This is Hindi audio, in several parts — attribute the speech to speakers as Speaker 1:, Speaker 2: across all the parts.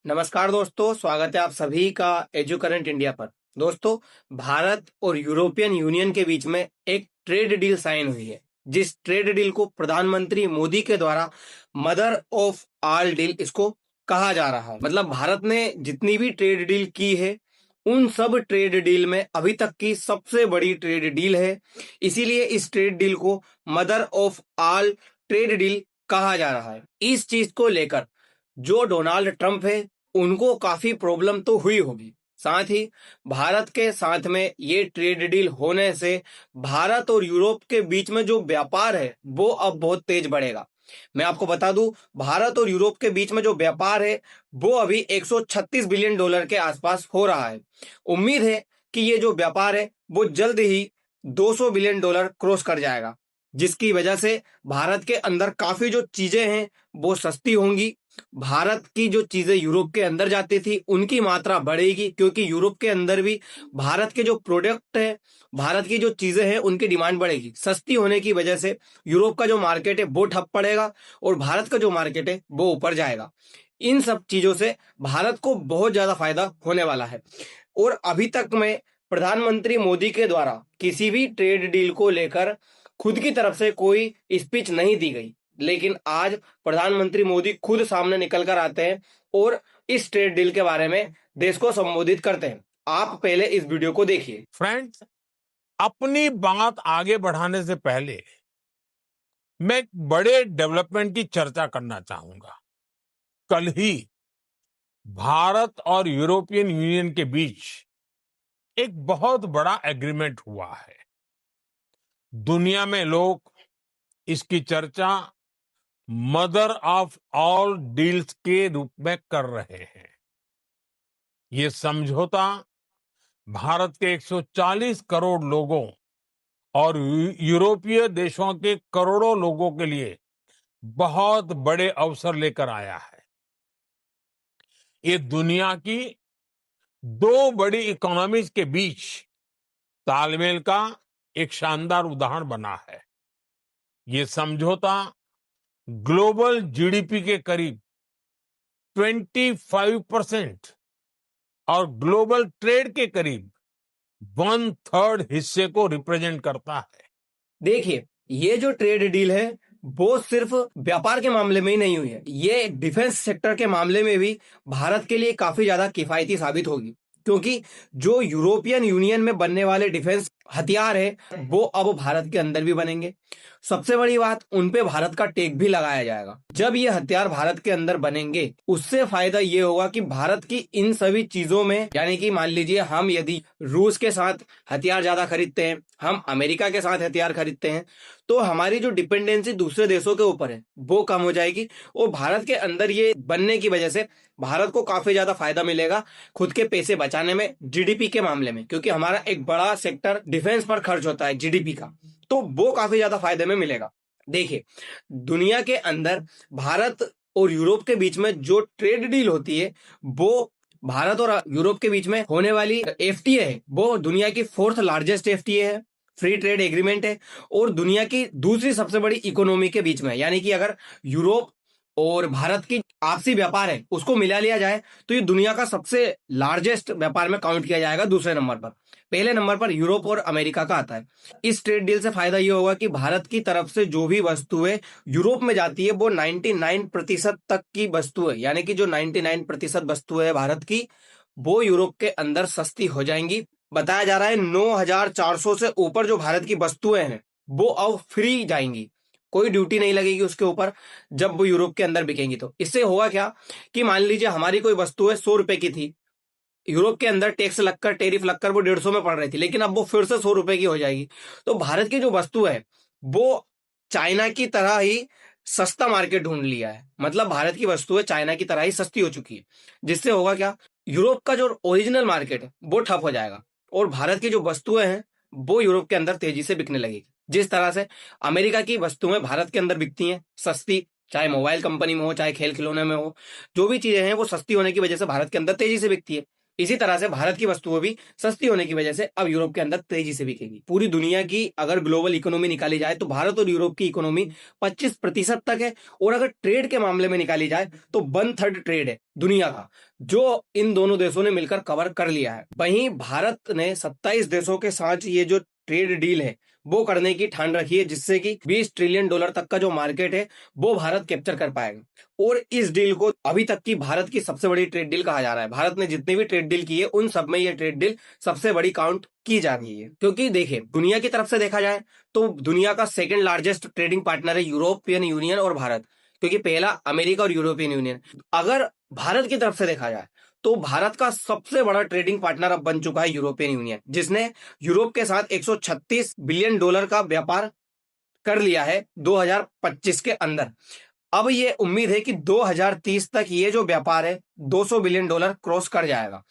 Speaker 1: नमस्कार दोस्तों, स्वागत है आप सभी का एजू करंट इंडिया पर। दोस्तों, भारत और यूरोपियन यूनियन के बीच में एक ट्रेड डील साइन हुई है, जिस ट्रेड डील को प्रधानमंत्री मोदी के द्वारा मदर ऑफ ऑल डील इसको कहा जा रहा है। मतलब भारत ने जितनी भी ट्रेड डील की है, उन सब ट्रेड डील में अभी तक की सबसे बड़ी ट्रेड डील है। इसीलिए इस ट्रेड डील को mother of all trade deal कहा जा रहा है। इस चीज को लेकर जो डोनाल्ड ट्रंप है, उनको काफी प्रॉब्लम तो हुई होगी। साथ ही भारत के साथ में ये ट्रेड डील होने से भारत और यूरोप के बीच में जो व्यापार है वो अब बहुत तेज बढ़ेगा। मैं आपको बता दूं, भारत और यूरोप के बीच में जो व्यापार है वो अभी 136 बिलियन डॉलर के आसपास हो रहा है। उम्मीद है कि ये जो व्यापार है वो जल्द ही 200 बिलियन डॉलर क्रॉस कर जाएगा, जिसकी वजह से भारत के अंदर काफी जो चीजें हैं वो सस्ती होंगी। भारत की जो चीजें यूरोप के अंदर जाती थी उनकी मात्रा बढ़ेगी, क्योंकि यूरोप के अंदर भी भारत के जो प्रोडक्ट है, भारत की जो चीजें हैं उनकी डिमांड बढ़ेगी। सस्ती होने की वजह से यूरोप का जो मार्केट है वो ठप पड़ेगा और भारत का जो मार्केट है वो ऊपर जाएगा। इन सब चीजों से भारत को बहुत ज्यादा फायदा होने वाला है। और अभी तक में प्रधानमंत्री मोदी के द्वारा किसी भी ट्रेड डील को लेकर खुद की तरफ से कोई स्पीच नहीं दी गई, लेकिन आज प्रधानमंत्री मोदी खुद सामने निकल कर आते हैं और इस ट्रेड डील के बारे में देश को संबोधित करते हैं। आप पहले इस वीडियो को देखिए।
Speaker 2: फ्रेंड्स, अपनी बात आगे बढ़ाने से पहले मैं एक बड़े डेवलपमेंट की चर्चा करना चाहूंगा। कल ही भारत और यूरोपियन यूनियन के बीच एक बहुत बड़ा एग्रीमेंट हुआ है। दुनिया में लोग इसकी चर्चा मदर ऑफ ऑल डील्स के रूप में कर रहे हैं। ये समझौता भारत के 140 करोड़ लोगों और यूरोपीय देशों के करोड़ों लोगों के लिए बहुत बड़े अवसर लेकर आया है। ये दुनिया की दो बड़ी इकोनॉमीज के बीच तालमेल का एक शानदार उदाहरण बना है। ये समझौता ग्लोबल जीडीपी के करीब 25% और ग्लोबल ट्रेड के करीब 1/3 हिस्से को रिप्रेजेंट करता है।
Speaker 1: देखिए, ये जो ट्रेड डील है वो सिर्फ व्यापार के मामले में ही नहीं हुई है, ये डिफेंस सेक्टर के मामले में भी भारत के लिए काफी ज्यादा किफायती साबित होगी। क्योंकि जो यूरोपियन यूनियन में बनने वाले डिफेंस हथियार है वो अब भारत के अंदर भी बनेंगे। सबसे बड़ी बात, उन पे भारत का टैग भी लगाया जाएगा। जब ये हथियार भारत के अंदर बनेंगे, उससे फायदा ये होगा कि भारत की इन सभी चीजों में, यानी कि मान लीजिए हम यदि रूस के साथ हथियार ज्यादा खरीदते हैं, हम अमेरिका के साथ हथियार खरीदते हैं, तो हमारी जो डिपेंडेंसी दूसरे देशों के ऊपर है वो कम हो जाएगी। और भारत के अंदर ये बनने की वजह से भारत को काफी ज्यादा फायदा मिलेगा खुद के पैसे बचाने में, जीडीपी के मामले में, क्योंकि हमारा एक बड़ा सेक्टर डिफेंस पर खर्च होता है जीडीपी का, तो वो काफी ज्यादा फायदे में मिलेगा। देखिए, दुनिया के अंदर भारत और यूरोप के बीच में जो ट्रेड डील होती है, वो भारत और यूरोप के बीच में होने वाली एफटीए है, वो दुनिया की 4th लार्जेस्ट एफटीए है, फ्री ट्रेड एग्रीमेंट है, और दुनिया की दूसरी सबसे बड़ी इकोनॉमी के बीच में। यानी कि अगर यूरोप और भारत की आपसी व्यापार है उसको मिला लिया जाए तो ये दुनिया का सबसे लार्जेस्ट व्यापार में काउंट किया जाएगा। दूसरे नंबर पर, पहले नंबर पर यूरोप और अमेरिका का आता है। इस ट्रेड डील से फायदा ये होगा कि भारत की तरफ से जो भी वस्तुएं यूरोप में जाती है वो 99% तक की वस्तुएं, यानी कि जो 99% वस्तुएं है भारत की, वो यूरोप के अंदर सस्ती हो जाएंगी। बताया जा रहा है 9,400 से ऊपर जो भारत की वस्तुएं हैं वो अब फ्री जाएंगी, कोई ड्यूटी नहीं लगेगी उसके ऊपर जब वो यूरोप के अंदर बिकेंगी। तो इससे होगा क्या कि मान लीजिए हमारी कोई वस्तु है 100 रुपए की थी, यूरोप के अंदर टैक्स लगकर, टैरिफ लगकर वो 150 में पड़ रही थी, लेकिन अब वो फिर से 100 रुपए की हो जाएगी। तो भारत की जो वस्तु है वो चाइना की तरह ही सस्ता मार्केट ढूंढ लिया है। मतलब भारत की वस्तुएं चाइना की तरह ही सस्ती हो चुकी है, जिससे होगा क्या, यूरोप का जो ओरिजिनल मार्केट है वो ठप हो जाएगा और भारत की जो वस्तुएं हैं वो यूरोप के अंदर तेजी से बिकने लगेगी। जिस तरह से अमेरिका की वस्तुएं भारत के अंदर बिकती हैं सस्ती, चाहे मोबाइल कंपनी में हो, चाहे खेल खिलौने में हो, जो भी चीजें हैं वो सस्ती होने की वजह से भारत के अंदर तेजी से बिकती है। इसी तरह से भारत की वस्तुएं भी सस्ती होने की वजह से अब यूरोप के अंदर तेजी से बिकेगी। पूरी दुनिया की अगर ग्लोबल इकोनॉमी निकाली जाए तो भारत और यूरोप की इकोनॉमी 25% तक है। और अगर ट्रेड के मामले में निकाली जाए तो 1/3 ट्रेड है दुनिया का, जो इन दोनों देशों ने मिलकर कवर कर लिया है। वहीं भारत ने 27 देशों के साथ ये जो ट्रेड डील है वो करने की ठान रखी है, जिससे कि $20 ट्रिलियन तक का जो मार्केट है वो भारत कैप्चर कर पाएगा। और इस डील को अभी तक की भारत की सबसे बड़ी ट्रेड डील कहा जा रहा है। भारत ने जितनी भी ट्रेड डील की है उन सब में ये ट्रेड डील सबसे बड़ी काउंट की जा रही है। क्योंकि देखिए, दुनिया की तरफ से देखा जाए तो दुनिया का सेकंड लार्जेस्ट ट्रेडिंग पार्टनर है यूरोपियन यूनियन और भारत, क्योंकि पहला अमेरिका और यूरोपियन यूनियन। अगर भारत की तरफ से देखा जाए तो भारत का सबसे बड़ा ट्रेडिंग पार्टनर अब बन चुका है यूरोपियन यूनियन, जिसने यूरोप के साथ $136 बिलियन का व्यापार कर लिया है 2025 के अंदर। अब ये उम्मीद है कि 2030 तक ये जो व्यापार है $200 बिलियन क्रॉस कर जाएगा।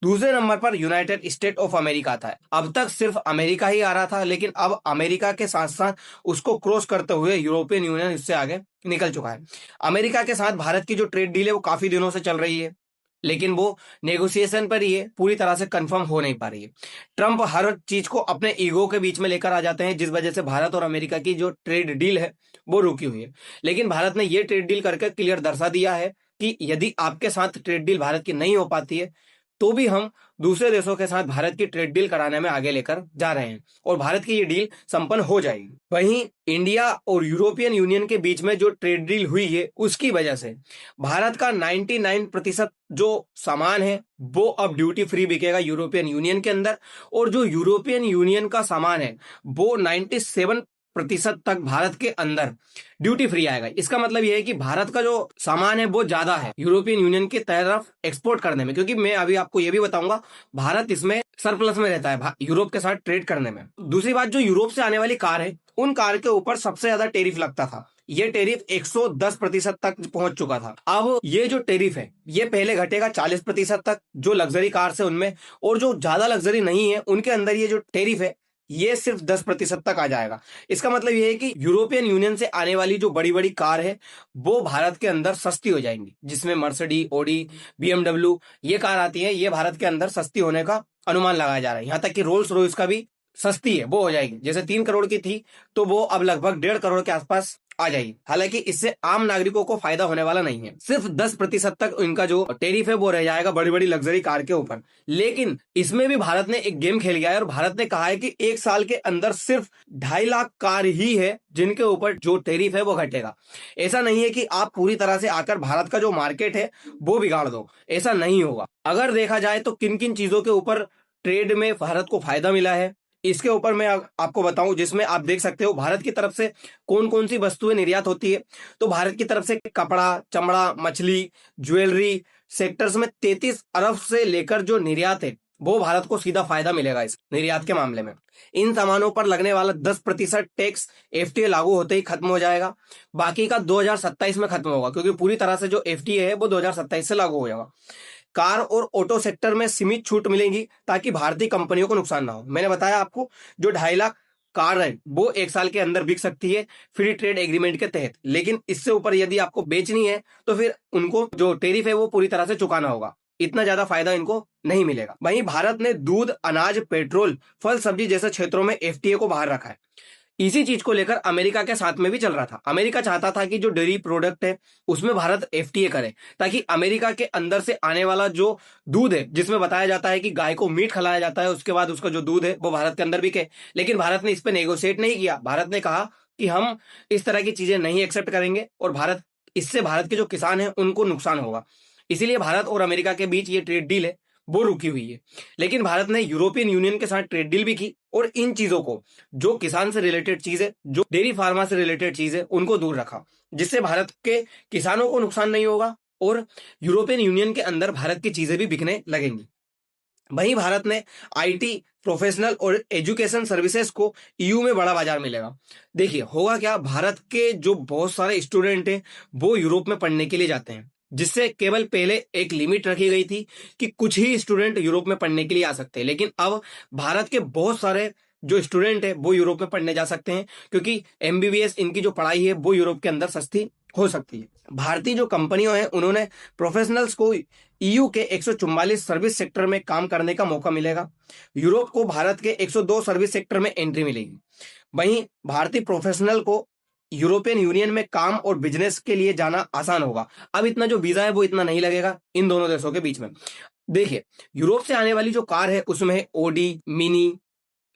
Speaker 1: दूसरे नंबर पर यूनाइटेड स्टेट ऑफ अमेरिका था। अब तक सिर्फ अमेरिका ही आ रहा था, लेकिन अब अमेरिका के साथ साथ उसको क्रॉस करते हुए यूरोपियन यूनियन इससे आगे निकल चुका है। अमेरिका के साथ भारत की जो ट्रेड डील है वो काफी दिनों से चल रही है, लेकिन वो नेगोशिएशन पर ही है, पूरी तरह से कंफर्म हो नहीं पा रही है। ट्रंप हर चीज को अपने ईगो के बीच में लेकर आ जाते हैं, जिस वजह से भारत और अमेरिका की जो ट्रेड डील है वो रुकी हुई है। लेकिन भारत ने ये ट्रेड डील करके क्लियर दर्शा दिया है कि यदि आपके साथ ट्रेड डील भारत की नहीं हो पाती है तो भी हम दूसरे देशों के साथ भारत की ट्रेड डील कराने में आगे लेकर जा रहे हैं और भारत की ये डील संपन्न हो जाएगी। वहीं इंडिया और यूरोपियन यूनियन के बीच में जो ट्रेड डील हुई है उसकी वजह से भारत का 99% जो सामान है वो अब ड्यूटी फ्री बिकेगा यूरोपियन यूनियन के अंदर, और जो यूरोपियन यूनियन का सामान है वो 97% तक भारत के अंदर ड्यूटी फ्री आएगा। इसका मतलब यह है कि भारत का जो सामान है वो ज्यादा है यूरोपियन यूनियन की तरफ एक्सपोर्ट करने में, क्योंकि मैं अभी आपको ये भी बताऊंगा भारत इसमें सरप्लस में रहता है यूरोप के साथ ट्रेड करने में। दूसरी बात, जो यूरोप से आने वाली कार है उन कार के ऊपर सबसे ज्यादा टेरिफ लगता था। ये टेरिफ 110% तक पहुंच चुका था। अब ये जो टेरिफ है ये पहले घटेगा 40% तक जो लग्जरी कार है उनमें, और जो ज्यादा लग्जरी नहीं है उनके अंदर ये जो टेरिफ है ये सिर्फ 10% तक आ जाएगा। इसका मतलब ये है कि यूरोपियन यूनियन से आने वाली जो बड़ी बड़ी कार है वो भारत के अंदर सस्ती हो जाएंगी, जिसमें मर्सिडीज, ऑडी, BMW ये कार आती है, ये भारत के अंदर सस्ती होने का अनुमान लगाया जा रहा है। यहाँ तक कि रोल्स रॉयस का भी सस्ती है, वो हो जाएगी। जैसे 3 करोड़ की थी तो वो अब लगभग 1.5 करोड़ के आसपास आ जाएगी। हालांकि इससे आम नागरिकों को फायदा होने वाला नहीं है, सिर्फ 10% तक इनका जो टेरिफ है वो रह जाएगा बड़ी बड़ी लग्जरी कार के ऊपर। लेकिन इसमें भी भारत ने एक गेम खेल गया है और भारत ने कहा है कि 1 साल के अंदर सिर्फ 2.5 लाख कार ही है जिनके ऊपर जो टेरिफ है वो घटेगा। ऐसा नहीं है कि आप पूरी तरह से आकर भारत का जो मार्केट है वो बिगाड़ दो, ऐसा नहीं होगा। अगर देखा जाए तो किन किन चीजों के ऊपर ट्रेड में भारत को फायदा मिला है इसके ऊपर मैं आपको बताऊं, जिसमें आप देख सकते हो भारत की तरफ से कौन कौन सी वस्तुएं निर्यात होती है। तो भारत की तरफ से कपड़ा, चमड़ा, मछली, ज्वेलरी सेक्टर्स में 33 अरब से लेकर जो निर्यात है वो भारत को सीधा फायदा मिलेगा इस निर्यात के मामले में। इन सामानों पर लगने वाला 10% टैक्स FTA लागू होते ही खत्म हो जाएगा। बाकी का 2027 में खत्म होगा, क्योंकि पूरी तरह से जो FTA है वो 2027 से लागू हो जाएगा। कार और ऑटो सेक्टर में सीमित छूट मिलेगी ताकि भारतीय कंपनियों को नुकसान ना हो। मैंने बताया आपको जो 2.5 लाख कार है वो 1 साल के अंदर बिक सकती है फ्री ट्रेड एग्रीमेंट के तहत, लेकिन इससे ऊपर यदि आपको बेचनी है तो फिर उनको जो टेरिफ है वो पूरी तरह से चुकाना होगा। इतना ज्यादा फायदा इनको नहीं मिलेगा। वहीं भारत ने दूध, अनाज, पेट्रोल, फल, सब्जी जैसे क्षेत्रों में FTA को बाहर रखा है। इसी चीज को लेकर अमेरिका के साथ में भी चल रहा था। अमेरिका चाहता था कि जो डेयरी प्रोडक्ट है उसमें भारत FTA करे, ताकि अमेरिका के अंदर से आने वाला जो दूध है, जिसमें बताया जाता है कि गाय को मीट खिलाया जाता है उसके बाद उसका जो दूध है वो भारत के अंदर बिके, लेकिन भारत ने इस पे नेगोशिएट नहीं किया। भारत ने कहा कि हम इस तरह की चीजें नहीं एक्सेप्ट करेंगे और इससे भारत के जो किसान हैं उनको नुकसान होगा। इसीलिए भारत और अमेरिका के बीच ये ट्रेड डील है वो रुकी हुई है। लेकिन भारत ने यूरोपियन यूनियन के साथ ट्रेड डील भी की और इन चीजों को, जो किसान से रिलेटेड चीज है, जो डेयरी फार्मा से रिलेटेड चीज है, उनको दूर रखा, जिससे भारत के किसानों को नुकसान नहीं होगा और यूरोपियन यूनियन के अंदर भारत की चीजें भी बिकने लगेंगी। वहीं भारत ने IT, प्रोफेशनल और एजुकेशन सर्विसेज को EU में बड़ा बाजार मिलेगा। देखिए होगा क्या, भारत के जो बहुत सारे स्टूडेंट हैं वो यूरोप में पढ़ने के लिए जाते हैं, जिससे केवल पहले एक लिमिट रखी गई थी कि कुछ ही स्टूडेंट यूरोप में पढ़ने के लिए आ सकते हैं, लेकिन अब भारत के बहुत सारे जो स्टूडेंट है वो यूरोप में पढ़ने जा सकते हैं, क्योंकि MBBS इनकी जो पढ़ाई है वो यूरोप के अंदर सस्ती हो सकती है। भारतीय जो कंपनियों हैं उन्होंने प्रोफेशनल्स को ईयू के 144 सर्विस सेक्टर में काम करने का मौका मिलेगा। यूरोप को भारत के 102 सर्विस सेक्टर में एंट्री मिलेगी। वहीं भारतीय प्रोफेशनल को यूरोपियन यूनियन में काम और बिजनेस के लिए जाना आसान होगा। अब इतना जो वीजा है वो इतना नहीं लगेगा इन दोनों देशों के बीच में। देखिए, यूरोप से आने वाली जो कार है उसमें है Audi, Mini,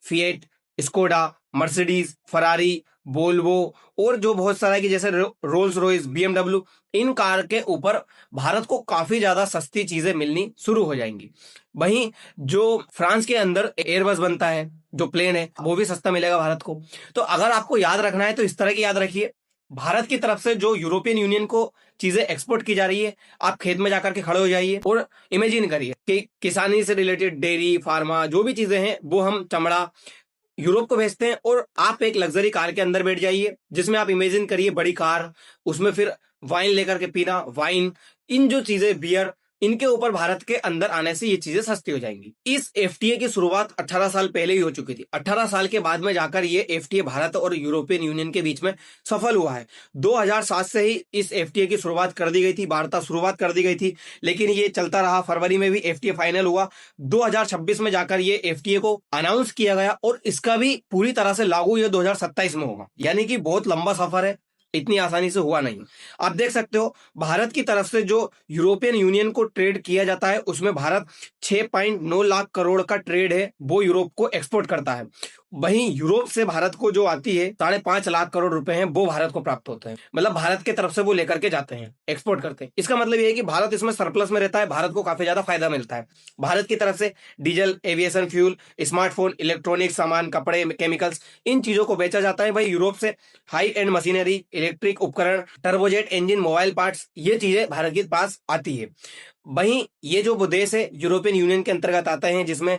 Speaker 1: Fiat, Skoda, Mercedes, Ferrari, Volvo और जो बहुत सारा है कि जैसे रोल्स रॉयस, बीएमडब्ल्यू, इन कार के ऊपर भारत को काफी ज्यादा सस्ती चीजें मिलनी शुरू हो जाएंगी। वहीं जो फ्रांस के अंदर एयरबस बनता है, जो प्लेन है, वो भी सस्ता मिलेगा भारत को। तो अगर आपको याद रखना है तो इस तरह की याद रखिए, भारत की तरफ से जो यूरोपियन यूनियन को चीजें एक्सपोर्ट की जा रही है, आप खेत में जाकर के खड़े हो जाइए और इमेजिन करिए कि किसानी से रिलेटेड डेयरी, फार्मा, जो भी चीजें हैं वो हम चमड़ा यूरोप को भेजते हैं और आप एक लग्जरी कार के अंदर बैठ जाइए जिसमें आप इमेजिन करिए बड़ी कार, उसमें फिर वाइन लेकर के पीना, वाइन, इन जो चीजें, बियर, इनके ऊपर भारत के अंदर आने से ये चीजें सस्ती हो जाएंगी। इस एफटीए की शुरुआत 18 साल पहले ही हो चुकी थी। 18 साल के बाद में जाकर ये एफटीए भारत और यूरोपियन यूनियन के बीच में सफल हुआ है। 2007 से ही इस एफटीए की शुरुआत कर दी गई थी, वार्ता शुरुआत कर दी गई थी, लेकिन ये चलता रहा। फरवरी में भी एफटीए फाइनल हुआ। 2026 में जाकर ये एफटीए को अनाउंस किया गया और इसका भी पूरी तरह से लागू ये 2027 में होगा। यानी कि बहुत लंबा सफर है, इतनी आसानी से हुआ नहीं। आप देख सकते हो भारत की तरफ से जो यूरोपियन यूनियन को ट्रेड किया जाता है उसमें भारत 6.9 लाख करोड़ का ट्रेड है वो यूरोप को एक्सपोर्ट करता है। वहीं यूरोप से भारत को जो आती है 5.5 लाख करोड़ रुपए हैं वो भारत को प्राप्त होते हैं। मतलब भारत की तरफ से वो लेकर के जाते हैं, एक्सपोर्ट करते हैं। इसका मतलब ये है कि भारत इसमें सरप्लस में रहता है, भारत को काफी ज्यादा फायदा मिलता है। भारत की तरफ से diesel, aviation fuel, smartphone, electronic सामान, कपड़े, केमिकल्स, इन चीजों को बेचा जाता है। भाई यूरोप से हाई एंड मशीनरी, इलेक्ट्रिक उपकरण, टर्बोजेट इंजन, मोबाइल पार्ट्स, ये चीजें भारत के पास आती है। वहीं ये जो वो देश है यूरोपियन यूनियन के अंतर्गत आते हैं जिसमें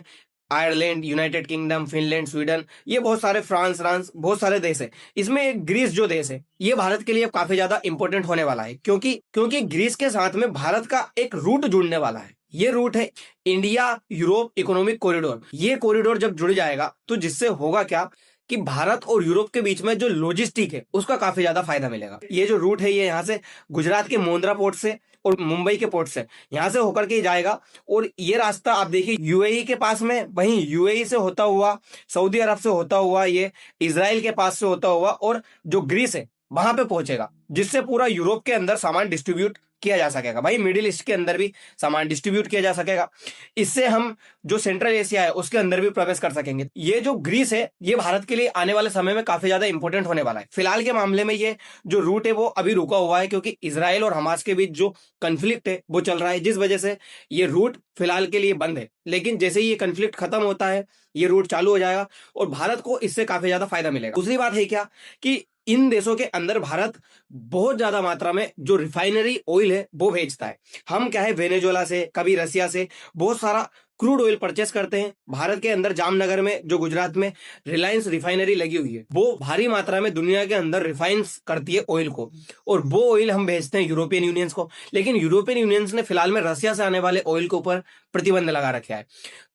Speaker 1: Ireland, United kingdom, Finland, Sweden, ये बहुत सारे, फ्रांस, बहुत सारे देश है। इसमें एक ग्रीस जो देश है ये भारत के लिए काफी ज्यादा इंपॉर्टेंट होने वाला है, क्योंकि ग्रीस के साथ में भारत का एक रूट जुड़ने वाला है। ये रूट है इंडिया यूरोप इकोनॉमिक कॉरिडोर। ये कॉरिडोर जब जुड़ जाएगा तो जिससे होगा क्या कि भारत और यूरोप के बीच में जो लॉजिस्टिक है उसका काफी ज्यादा फायदा मिलेगा। ये जो रूट है ये यहाँ से गुजरात के मोंद्रा पोर्ट से और मुंबई के पोर्ट से यहाँ से होकर के जाएगा और ये रास्ता आप देखिए यूएई के पास में, वहीं यूएई से होता हुआ, सऊदी अरब से होता हुआ, ये इजराइल के पास से होता हुआ और जो ग्रीस है वहां पे पहुंचेगा, जिससे पूरा यूरोप के अंदर सामान डिस्ट्रीब्यूट किया जा सकेगा। भाई मिडिल ईस्ट के अंदर भी सामान डिस्ट्रीब्यूट किया जा सकेगा। इससे हम जो सेंट्रल एशिया है उसके अंदर भी प्रवेश कर सकेंगे। ये जो ग्रीस है ये भारत के लिए आने वाले समय में काफी ज्यादा इंपॉर्टेंट होने वाला है। फिलहाल के मामले में ये जो रूट है वो अभी रुका हुआ है क्योंकि इसराइल और हमास के बीच जो कंफ्लिक्ट है वो चल रहा है, जिस वजह से ये रूट फिलहाल के लिए बंद है। लेकिन जैसे ही ये कंफ्लिक्ट खत्म होता है ये रूट चालू हो जाएगा और भारत को इससे काफी ज्यादा फायदा मिलेगा। दूसरी बात है क्या कि इन देशों के अंदर भारत बहुत ज्यादा मात्रा में जो रिफाइनरी ऑयल है वो भेजता है। हम क्या है वेनेजुएला से, कभी रसिया से बहुत सारा क्रूड ऑयल परचेस करते हैं। भारत के अंदर जामनगर में जो गुजरात में रिलायंस रिफाइनरी लगी हुई है वो भारी मात्रा में दुनिया के अंदर रिफाइंस करती है ऑयल को और वो ऑयल हम भेजते हैं यूरोपियन यूनियंस को। लेकिन यूरोपियन यूनियंस ने फिलहाल में रसिया से आने वाले ऑयल के ऊपर प्रतिबंध लगा रखा है।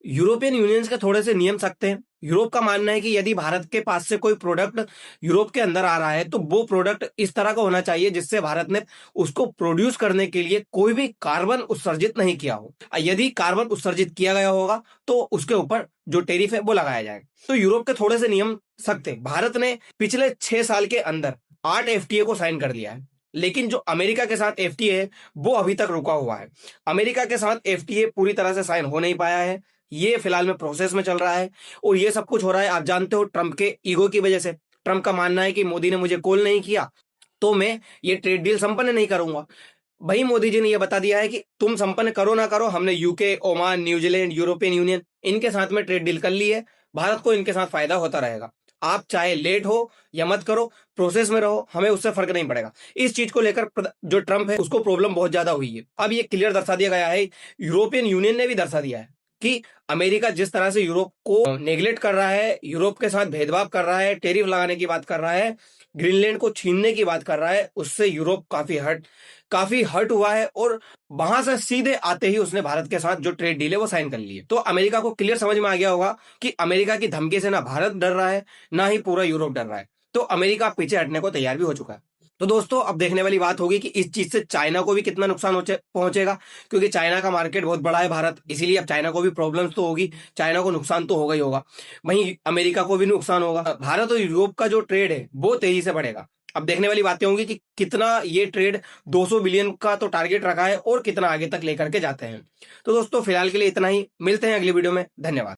Speaker 1: यूरोपियन यूनियंस के थोड़े से नियम सख्त हैं। यूरोप का मानना है कि यदि भारत के पास से कोई प्रोडक्ट यूरोप के अंदर आ रहा है तो वो प्रोडक्ट इस तरह का होना चाहिए जिससे भारत ने उसको प्रोड्यूस करने के लिए कोई भी कार्बन उत्सर्जित नहीं किया हो। यदि कार्बन उत्सर्जित किया गया होगा तो उसके ऊपर जो टैरिफ है वो लगाया जाएगा। तो यूरोप के थोड़े से नियम सख्त है। भारत ने पिछले 6 साल के अंदर 8 एफटीए को साइन कर दिया है, लेकिन जो अमेरिका के साथ एफटीए है वो अभी तक रुका हुआ है। अमेरिका के साथ एफटीए पूरी तरह से साइन हो नहीं पाया है, ये फिलहाल में प्रोसेस में चल रहा है और ये सब कुछ हो रहा है आप जानते हो ट्रंप के ईगो की वजह से। ट्रंप का मानना है कि मोदी ने मुझे कॉल नहीं किया तो मैं ये ट्रेड डील संपन्न नहीं करूंगा। भाई मोदी जी ने यह बता दिया है कि तुम संपन्न करो ना करो, हमने UK, Oman, New Zealand, European union, इनके साथ में ट्रेड डील कर ली है। भारत को इनके साथ फायदा होता रहेगा। आप चाहे लेट हो या मत करो, प्रोसेस में रहो, हमें उससे फर्क नहीं पड़ेगा। इस चीज को लेकर जो ट्रंप है उसको प्रॉब्लम बहुत ज्यादा हुई है। अब ये क्लियर दर्शा दिया गया है, यूरोपियन यूनियन ने भी दर्शा दिया है कि अमेरिका जिस तरह से यूरोप को नेग्लेक्ट कर रहा है, यूरोप के साथ भेदभाव कर रहा है, टैरिफ लगाने की बात कर रहा है, ग्रीनलैंड को छीनने की बात कर रहा है, उससे यूरोप काफी हर्ट हुआ है और वहां से सीधे आते ही उसने भारत के साथ जो ट्रेड डील है वो साइन कर ली है। तो अमेरिका को क्लियर समझ में आ गया होगा कि अमेरिका की धमकी से ना भारत डर रहा है ना ही पूरा यूरोप डर रहा है। तो अमेरिका पीछे हटने को तैयार भी हो चुका है। तो दोस्तों अब देखने वाली बात होगी कि इस चीज से चाइना को भी कितना नुकसान पहुंचेगा, क्योंकि चाइना का मार्केट बहुत बड़ा है भारत, इसीलिए अब चाइना को भी प्रॉब्लम्स तो होगी, चाइना को नुकसान तो होगा ही होगा। वहीं अमेरिका को भी नुकसान होगा। भारत और यूरोप का जो ट्रेड है वो तेजी से बढ़ेगा। अब देखने वाली बातें होंगी कि कितना ये ट्रेड 200 बिलियन का तो टारगेट रखा है और कितना आगे तक लेकर के जाते हैं। तो दोस्तों फिलहाल के लिए इतना ही, मिलते हैं अगली वीडियो में, धन्यवाद।